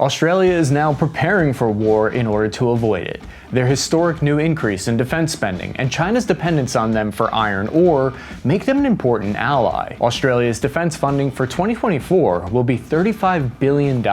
Australia is now preparing for war in order to avoid it. Their historic new increase in defense spending and China's dependence on them for iron ore make them an important ally. Australia's defense funding for 2024 will be $35 billion,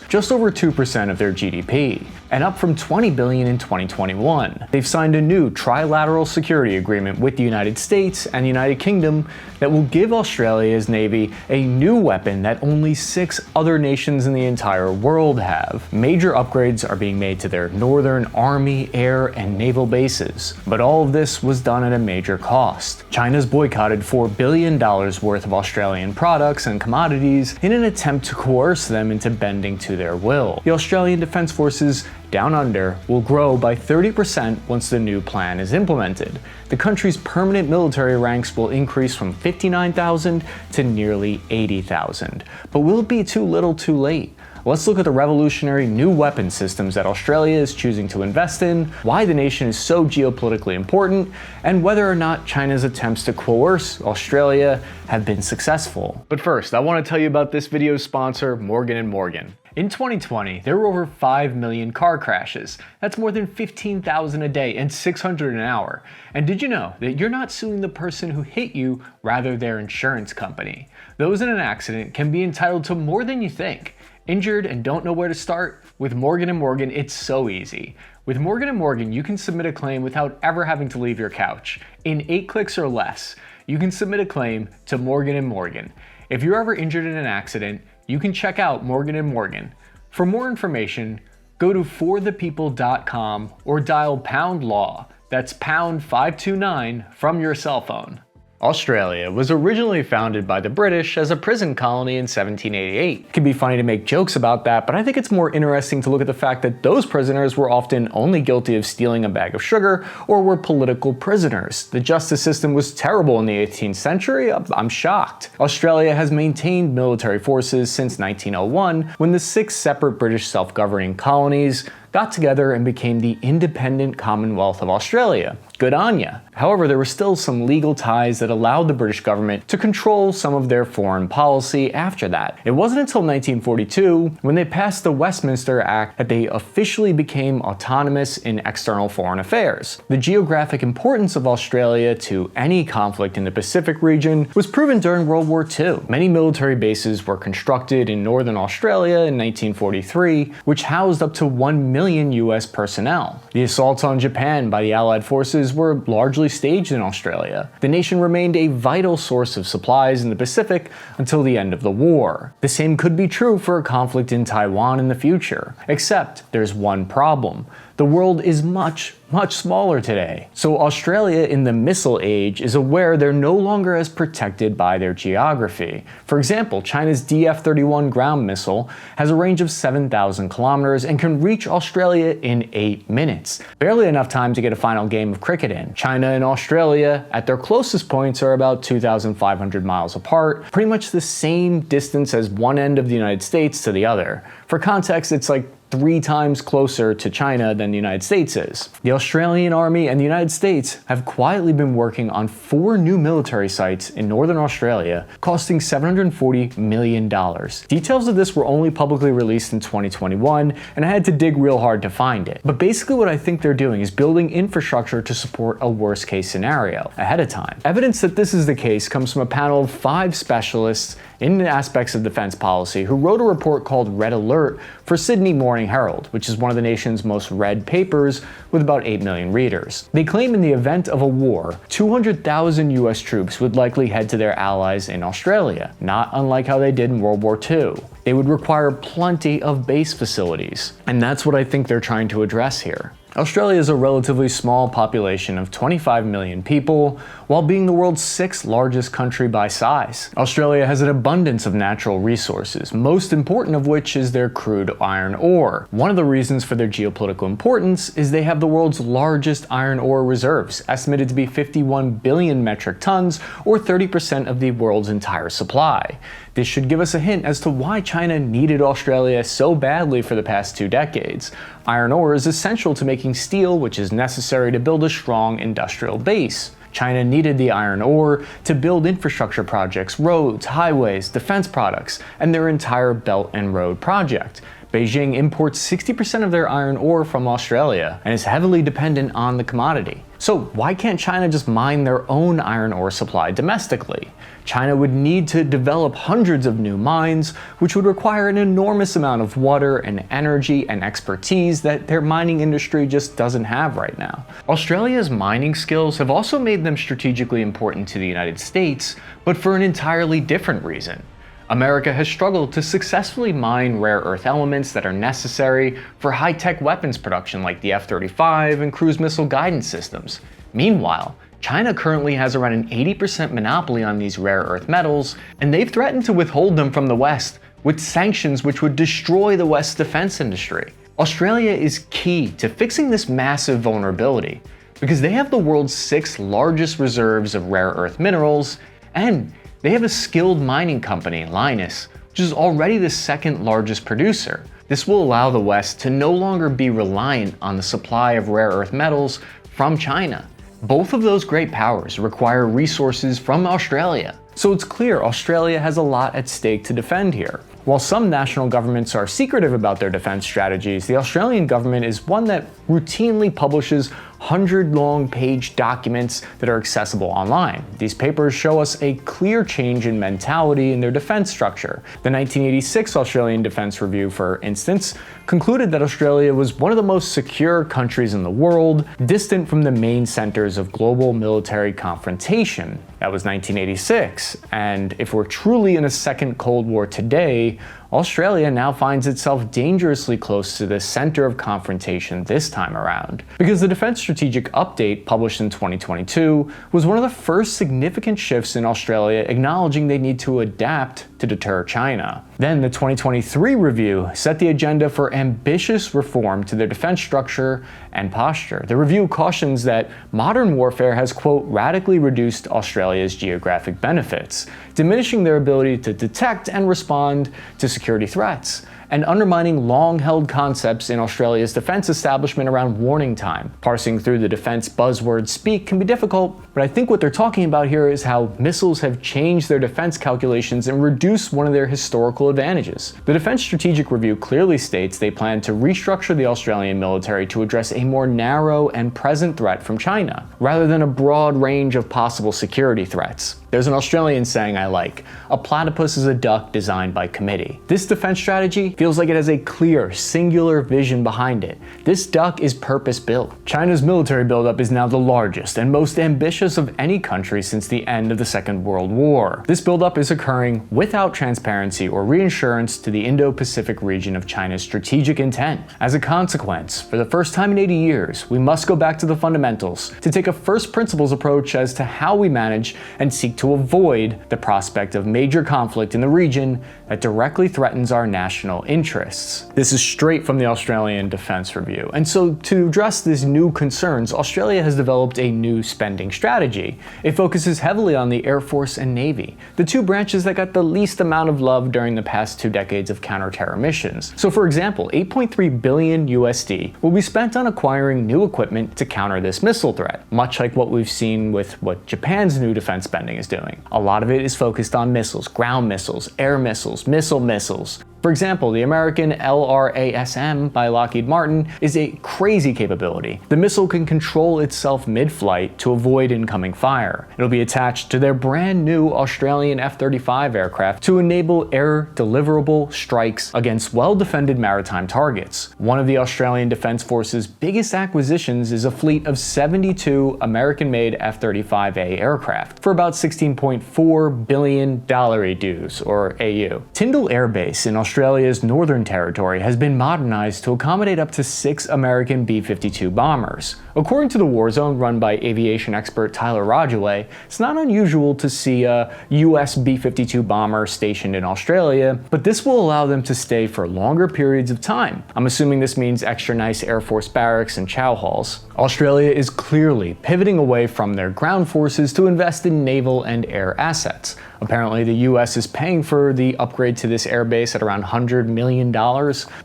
just over 2% of their GDP, and up from $20 billion in 2021. They've signed a new trilateral security agreement with the United States and the United Kingdom that will give Australia's Navy a new weapon that only 6 other nations in the entire world have. Major upgrades are being made to their northern army, air, and naval bases. But all of this was done at a major cost. China's boycotted $4 billion worth of Australian products and commodities in an attempt to coerce them into bending to their will. The Australian Defence Forces Down Under will grow by 30% once the new plan is implemented. The country's permanent military ranks will increase from 59,000 to nearly 80,000. But will it be too little too late? Let's look at the revolutionary new weapon systems that Australia is choosing to invest in, why the nation is so geopolitically important, and whether or not China's attempts to coerce Australia have been successful. But first, I want to tell you about this video's sponsor, Morgan & Morgan. In 2020, there were over 5 million car crashes. That's more than 15,000 a day and 600 an hour. And did you know that you're not suing the person who hit you, rather their insurance company? Those in an accident can be entitled to more than you think. Injured and don't know where to start? With Morgan & Morgan, it's so easy. With Morgan & Morgan, you can submit a claim without ever having to leave your couch. In 8 clicks or less, you can submit a claim to Morgan & Morgan. If you're ever injured in an accident, you can check out Morgan & Morgan. For more information, go to forthepeople.com or dial #law. That's #529 from your cell phone. Australia was originally founded by the British as a prison colony in 1788. It can be funny to make jokes about that, but I think it's more interesting to look at the fact that those prisoners were often only guilty of stealing a bag of sugar or were political prisoners. The justice system was terrible in the 18th century. I'm shocked. Australia has maintained military forces since 1901, when the 6 separate British self-governing colonies got together and became the independent Commonwealth of Australia. Good on ya. However, there were still some legal ties that allowed the British government to control some of their foreign policy after that. It wasn't until 1942, when they passed the Westminster Act, that they officially became autonomous in external foreign affairs. The geographic importance of Australia to any conflict in the Pacific region was proven during World War II. Many military bases were constructed in northern Australia in 1943, which housed up to 1 million US personnel. The assaults on Japan by the Allied forces were largely staged in Australia. The nation remained a vital source of supplies in the Pacific until the end of the war. The same could be true for a conflict in Taiwan in the future. Except there's one problem. The world is much smaller today. So Australia in the missile age is aware they're no longer as protected by their geography. For example, China's DF-31 ground missile has a range of 7,000 kilometers and can reach Australia in 8 minutes. Barely enough time to get a final game of cricket in. China and Australia at their closest points are about 2,500 miles apart, pretty much the same distance as one end of the United States to the other. For context, it's like 3 times closer to China than the United States is. The Australian Army and the United States have quietly been working on 4 new military sites in northern Australia, costing $740 million. Details of this were only publicly released in 2021, and I had to dig real hard to find it. But basically what I think they're doing is building infrastructure to support a worst case scenario ahead of time. Evidence that this is the case comes from a panel of 5 specialists in aspects of defense policy who wrote a report called Red Alert for Sydney Morning Herald, which is one of the nation's most read papers with about 8 million readers. They claim in the event of a war, 200,000 US troops would likely head to their allies in Australia, not unlike how they did in World War II. They would require plenty of base facilities, and that's what I think they're trying to address here. Australia is a relatively small population of 25 million people, while being the world's 6th largest country by size. Australia has an abundance of natural resources, most important of which is their crude iron ore. One of the reasons for their geopolitical importance is they have the world's largest iron ore reserves, estimated to be 51 billion metric tons, or 30% of the world's entire supply. This should give us a hint as to why China needed Australia so badly for the past 2 decades. Iron ore is essential to making steel, which is necessary to build a strong industrial base. China needed the iron ore to build infrastructure projects, roads, highways, defense products, and their entire Belt and Road project. Beijing imports 60% of their iron ore from Australia and is heavily dependent on the commodity. So why can't China just mine their own iron ore supply domestically? China would need to develop hundreds of new mines, which would require an enormous amount of water and energy and expertise that their mining industry just doesn't have right now. Australia's mining skills have also made them strategically important to the United States, but for an entirely different reason. America has struggled to successfully mine rare earth elements that are necessary for high-tech weapons production like the F-35 and cruise missile guidance systems. Meanwhile, China currently has around an 80% monopoly on these rare earth metals, and they've threatened to withhold them from the West with sanctions which would destroy the West's defense industry. Australia is key to fixing this massive vulnerability because they have the world's 6th largest reserves of rare earth minerals, and they have a skilled mining company, Lynas, which is already the 2nd largest producer. This will allow the West to no longer be reliant on the supply of rare earth metals from China. Both of those great powers require resources from Australia. So it's clear Australia has a lot at stake to defend here. While some national governments are secretive about their defense strategies, the Australian government is one that routinely publishes 100-long page documents that are accessible online. These papers show us a clear change in mentality in their defense structure. The 1986 Australian Defense Review, for instance, concluded that Australia was one of the most secure countries in the world, distant from the main centers of global military confrontation. That was 1986, and if we're truly in a second Cold War today, Australia now finds itself dangerously close to the center of confrontation this time around. Because the Defense Strategic Update, published in 2022, was one of the first significant shifts in Australia acknowledging they need to adapt to deter China. Then the 2023 review set the agenda for ambitious reform to their defense structure and posture. The review cautions that modern warfare has, quote, radically reduced Australia's geographic benefits, diminishing their ability to detect and respond to security threats, and undermining long-held concepts in Australia's defense establishment around warning time. Parsing through the defense buzzword speak can be difficult, but I think what they're talking about here is how missiles have changed their defense calculations and reduced one of their historical advantages. The Defense Strategic Review clearly states they plan to restructure the Australian military to address a more narrow and present threat from China, rather than a broad range of possible security threats. There's an Australian saying I like: a platypus is a duck designed by committee. This defense strategy feels like it has a clear, singular vision behind it. This duck is purpose-built. China's military buildup is now the largest and most ambitious of any country since the end of the Second World War. This buildup is occurring without transparency or reassurance to the Indo-Pacific region of China's strategic intent. As a consequence, for the first time in 80 years, we must go back to the fundamentals to take a first principles approach as to how we manage and seek to avoid the prospect of major conflict in the region that directly threatens our national interests. This is straight from the Australian Defense Review. And so to address these new concerns, Australia has developed a new spending strategy. It focuses heavily on the Air Force and Navy, the two branches that got the least amount of love during the past 2 decades of counter-terror missions. So for example, 8.3 billion USD will be spent on acquiring new equipment to counter this missile threat, much like what we've seen with what Japan's new defense spending is doing. A lot of it is focused on missiles, ground missiles, air missiles, missiles. For example, the American LRASM by Lockheed Martin is a crazy capability. The missile can control itself mid-flight to avoid incoming fire. It'll be attached to their brand new Australian F-35 aircraft to enable air deliverable strikes against well-defended maritime targets. One of the Australian Defence Force's biggest acquisitions is a fleet of 72 American-made F-35A aircraft for about $16.4 billion dues, or AU. Tyndall Air Base in Australia's Northern Territory has been modernized to accommodate up to 6 American B-52 bombers. According to the War Zone run by aviation expert Tyler Rodgeway, it's not unusual to see a US B-52 bomber stationed in Australia, but this will allow them to stay for longer periods of time. I'm assuming this means extra nice Air Force barracks and chow halls. Australia is clearly pivoting away from their ground forces to invest in naval and air assets. Apparently, the US is paying for the upgrade to this airbase at around $100 million.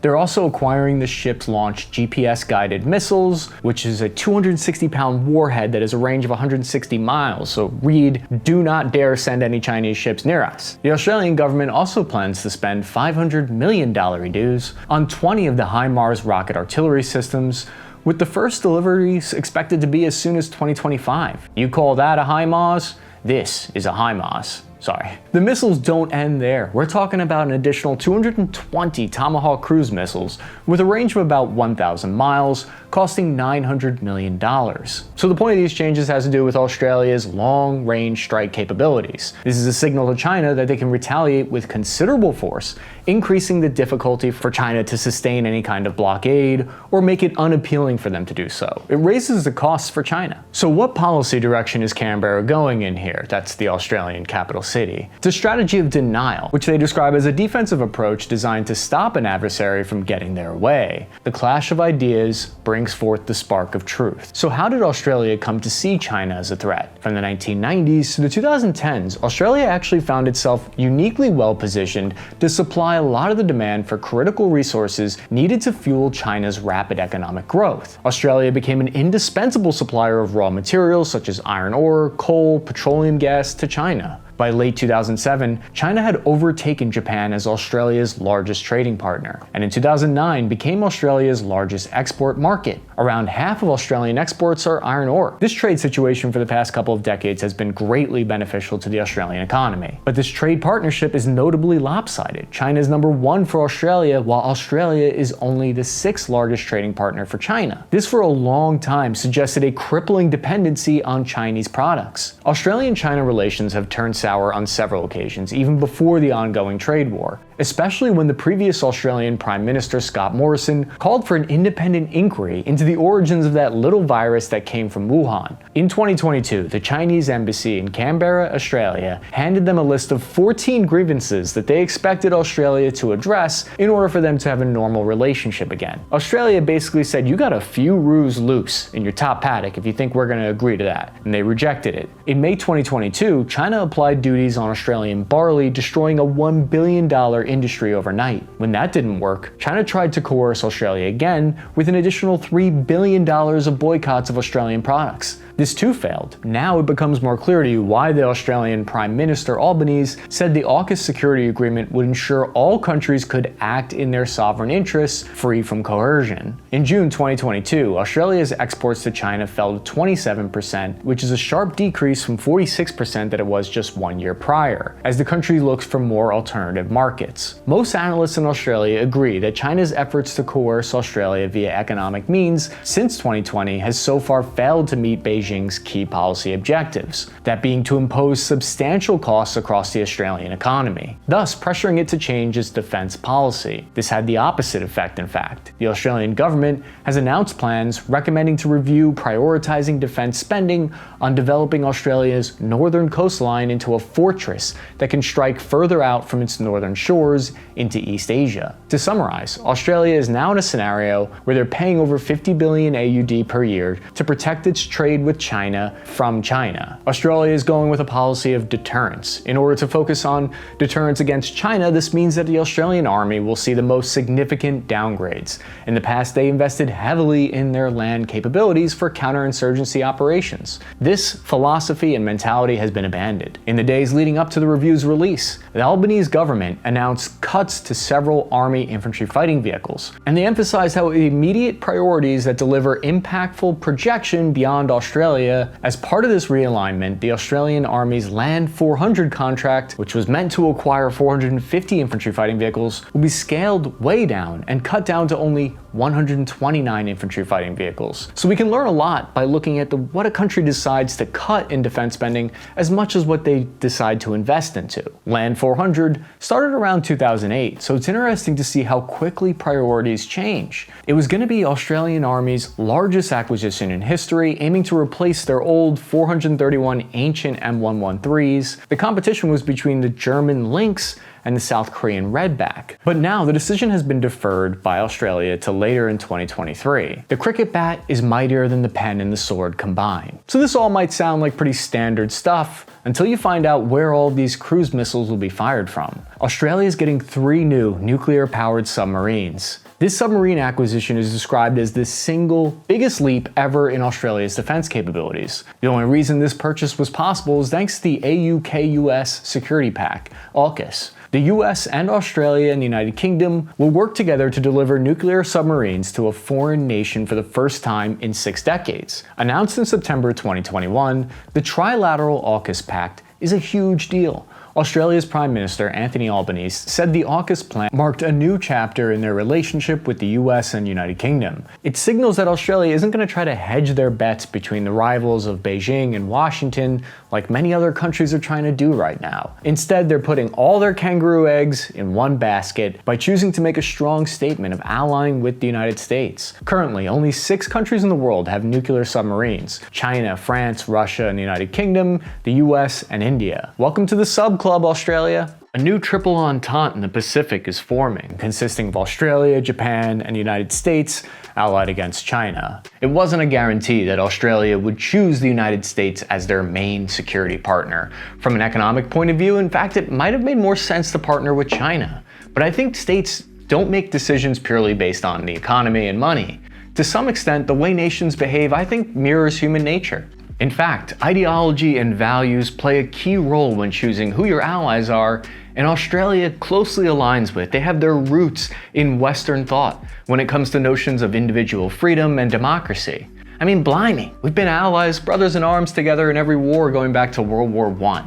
They're also acquiring the ship's launched GPS-guided missiles, which is a 260-pound warhead that has a range of 160 miles. So read, do not dare send any Chinese ships near us. The Australian government also plans to spend $500 million dues on 20 of the HIMARS rocket artillery systems, with the first deliveries expected to be as soon as 2025. You call that a HIMARS? This is a HIMARS. Sorry. The missiles don't end there. We're talking about an additional 220 Tomahawk cruise missiles with a range of about 1,000 miles, costing $900 million. So the point of these changes has to do with Australia's long-range strike capabilities. This is a signal to China that they can retaliate with considerable force, increasing the difficulty for China to sustain any kind of blockade or make it unappealing for them to do so. It raises the costs for China. So what policy direction is Canberra going in here? That's the Australian capital city. It's a strategy of denial, which they describe as a defensive approach designed to stop an adversary from getting their way. The clash of ideas brings forth the spark of truth. So how did Australia come to see China as a threat? From the 1990s to the 2010s, Australia actually found itself uniquely well positioned to supply a lot of the demand for critical resources needed to fuel China's rapid economic growth. Australia became an indispensable supplier of raw materials such as iron ore, coal, petroleum gas to China. By late 2007, China had overtaken Japan as Australia's largest trading partner, and in 2009 became Australia's largest export market. Around half of Australian exports are iron ore. This trade situation for the past couple of decades has been greatly beneficial to the Australian economy. But this trade partnership is notably lopsided. China is number one for Australia, while Australia is only the sixth largest trading partner for China. This for a long time suggested a crippling dependency on Chinese products. Australian-China relations have turned sour on several occasions, even before the ongoing trade war, especially when the previous Australian Prime Minister Scott Morrison called for an independent inquiry into the origins of that little virus that came from Wuhan. In 2022, the Chinese embassy in Canberra, Australia, handed them a list of 14 grievances that they expected Australia to address in order for them to have a normal relationship again. Australia basically said, you got a few roos loose in your top paddock if you think we're going to agree to that, and they rejected it. In May 2022, China applied duties on Australian barley, destroying a $1 billion industry overnight. When that didn't work, China tried to coerce Australia again with an additional $3 billion of boycotts of Australian products. This too failed. Now it becomes more clear to you why the Australian Prime Minister Albanese said the AUKUS security agreement would ensure all countries could act in their sovereign interests free from coercion. In June 2022, Australia's exports to China fell to 27%, which is a sharp decrease from 46% that it was just 1 year prior, as the country looks for more alternative markets. Most analysts in Australia agree that China's efforts to coerce Australia via economic means since 2020 has so far failed to meet Beijing's key policy objectives, that being to impose substantial costs across the Australian economy, thus pressuring it to change its defense policy. This had the opposite effect, in fact. The Australian government has announced plans recommending to review prioritizing defense spending on developing Australia's northern coastline into a fortress that can strike further out from its northern shores into East Asia. To summarize, Australia is now in a scenario where they're paying over 50 billion AUD per year to protect its trade with China from China. Australia is going with a policy of deterrence. In order to focus on deterrence against China, this means that the Australian Army will see the most significant downgrades. In the past, they invested heavily in their land capabilities for counterinsurgency operations. This philosophy and mentality has been abandoned. In the days leading up to the review's release, the Albanese government announced cuts to several Army infantry fighting vehicles, and they emphasized how immediate priorities that deliver impactful projection beyond Australia. As part of this realignment, the Australian Army's Land 400 contract, which was meant to acquire 450 infantry fighting vehicles, will be scaled way down and cut down to only 129 infantry fighting vehicles. So we can learn a lot by looking at what a country decides to cut in defense spending as much as what they decide to invest into. Land 400 started around 2008, so it's interesting to see how quickly priorities change. It was going to be Australian Army's largest acquisition in history, aiming to replace their old 431 ancient M113s. The competition was between the German Lynx and the South Korean Redback. But now the decision has been deferred by Australia to later in 2023. The cricket bat is mightier than the pen and the sword combined. So this all might sound like pretty standard stuff until you find out where all of these cruise missiles will be fired from. Australia is getting 3 new nuclear-powered submarines. This submarine acquisition is described as the single biggest leap ever in Australia's defense capabilities. The only reason this purchase was possible is thanks to the AUKUS Security Pact, AUKUS. The US and Australia and the United Kingdom will work together to deliver nuclear submarines to a foreign nation for the first time in 6 decades. Announced in September 2021, the trilateral AUKUS Pact is a huge deal. Australia's Prime Minister Anthony Albanese said the AUKUS plan marked a new chapter in their relationship with the US and United Kingdom. It signals that Australia isn't going to try to hedge their bets between the rivals of Beijing and Washington like many other countries are trying to do right now. Instead, they're putting all their kangaroo eggs in one basket by choosing to make a strong statement of allying with the United States. Currently, only 6 countries in the world have nuclear submarines: China, France, Russia, and the United Kingdom, the US, and India. Welcome to the sub club, Australia. A new triple entente in the Pacific is forming, consisting of Australia, Japan, and the United States allied against China. It wasn't a guarantee that Australia would choose the United States as their main security partner. From an economic point of view, in fact, it might have made more sense to partner with China. But I think states don't make decisions purely based on the economy and money. To some extent, the way nations behave, I think, mirrors human nature. In fact, ideology and values play a key role when choosing who your allies are, and Australia closely aligns with. They have their roots in Western thought when it comes to notions of individual freedom and democracy. I mean, blimey, we've been allies, brothers in arms together in every war going back to World War I.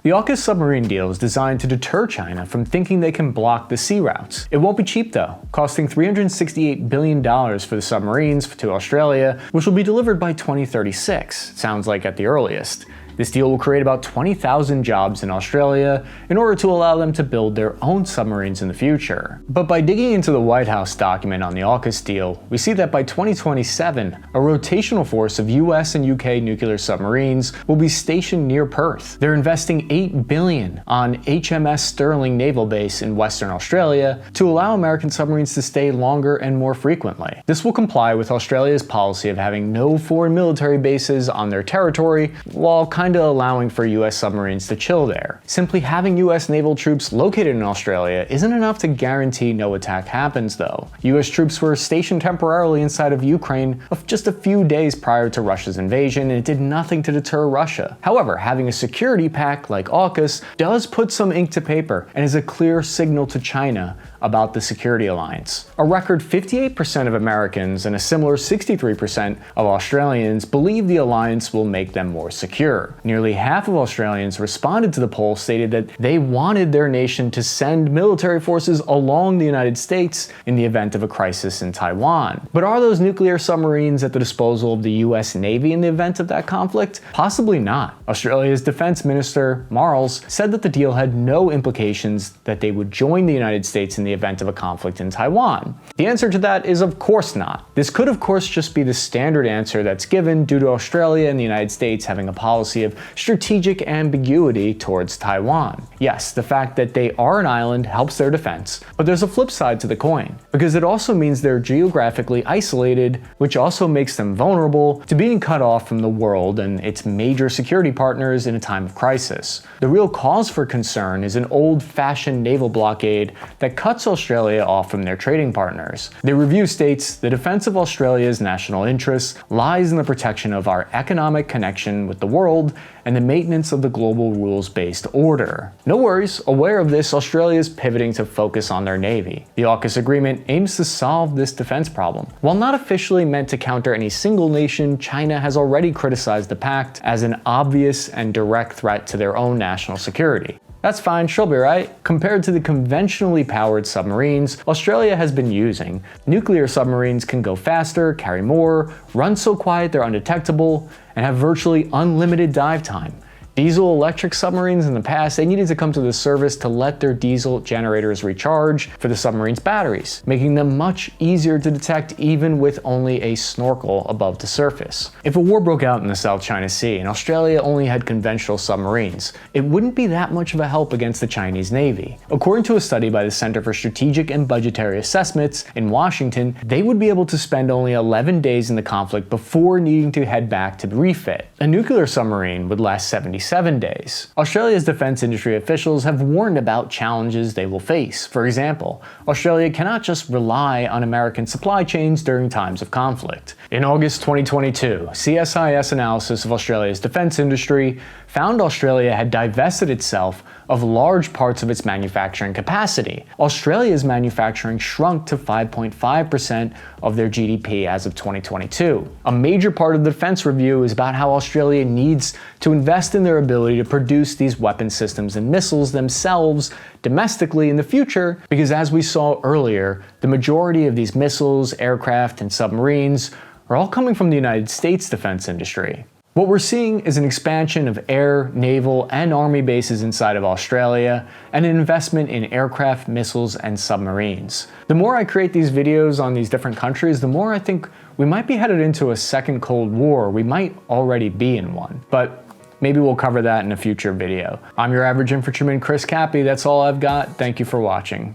The AUKUS submarine deal is designed to deter China from thinking they can block the sea routes. It won't be cheap though, costing $368 billion for the submarines to Australia, which will be delivered by 2036, sounds like at the earliest. This deal will create about 20,000 jobs in Australia in order to allow them to build their own submarines in the future. But by digging into the White House document on the AUKUS deal, we see that by 2027, a rotational force of US and UK nuclear submarines will be stationed near Perth. They're investing $8 billion on HMS Stirling Naval Base in Western Australia to allow American submarines to stay longer and more frequently. This will comply with Australia's policy of having no foreign military bases on their territory, while kind of allowing for US submarines to chill there. Simply having US naval troops located in Australia isn't enough to guarantee no attack happens though. US troops were stationed temporarily inside of Ukraine just a few days prior to Russia's invasion, and it did nothing to deter Russia. However, having a security pact like AUKUS does put some ink to paper and is a clear signal to China about the security alliance. A record 58% of Americans and a similar 63% of Australians believe the alliance will make them more secure. Nearly half of Australians responded to the poll stated that they wanted their nation to send military forces along the United States in the event of a crisis in Taiwan. But are those nuclear submarines at the disposal of the US Navy in the event of that conflict? Possibly not. Australia's Defense Minister, Marles, said that the deal had no implications that they would join the United States in the event of a conflict in Taiwan. The answer to that is of course not. This could of course just be the standard answer that's given due to Australia and the United States having a policy of strategic ambiguity towards Taiwan. Yes, the fact that they are an island helps their defense, but there's a flip side to the coin, because it also means they're geographically isolated, which also makes them vulnerable to being cut off from the world and its major security partners in a time of crisis. The real cause for concern is an old-fashioned naval blockade that cuts Australia off from their trading partners. The review states, the defense of Australia's national interests lies in the protection of our economic connection with the world and the maintenance of the global rules-based order. No worries, aware of this, Australia is pivoting to focus on their navy. The AUKUS agreement aims to solve this defense problem. While not officially meant to counter any single nation, China has already criticized the pact as an obvious and direct threat to their own national security. That's fine, she'll be right. Compared to the conventionally powered submarines Australia has been using, nuclear submarines can go faster, carry more, run so quiet they're undetectable, and have virtually unlimited dive time. Diesel-electric submarines in the past, they needed to come to the surface to let their diesel generators recharge for the submarine's batteries, making them much easier to detect even with only a snorkel above the surface. If a war broke out in the South China Sea and Australia only had conventional submarines, it wouldn't be that much of a help against the Chinese Navy. According to a study by the Center for Strategic and Budgetary Assessments in Washington, they would be able to spend only 11 days in the conflict before needing to head back to refit. A nuclear submarine would last 77 days. Australia's defense industry officials have warned about challenges they will face. For example, Australia cannot just rely on American supply chains during times of conflict. In August 2022, CSIS analysis of Australia's defense industry found Australia had divested itself of large parts of its manufacturing capacity. Australia's manufacturing shrunk to 5.5% of their GDP as of 2022. A major part of the defense review is about how Australia needs to invest in their ability to produce these weapon systems and missiles themselves domestically in the future, because as we saw earlier, the majority of these missiles, aircraft, and submarines are all coming from the United States defense industry. What we're seeing is an expansion of air, naval, and army bases inside of Australia, and an investment in aircraft, missiles, and submarines. The more I create these videos on these different countries, the more I think we might be headed into a second Cold War. We might already be in one, but maybe we'll cover that in a future video. I'm your average infantryman, Cappy. That's all I've got. Thank you for watching.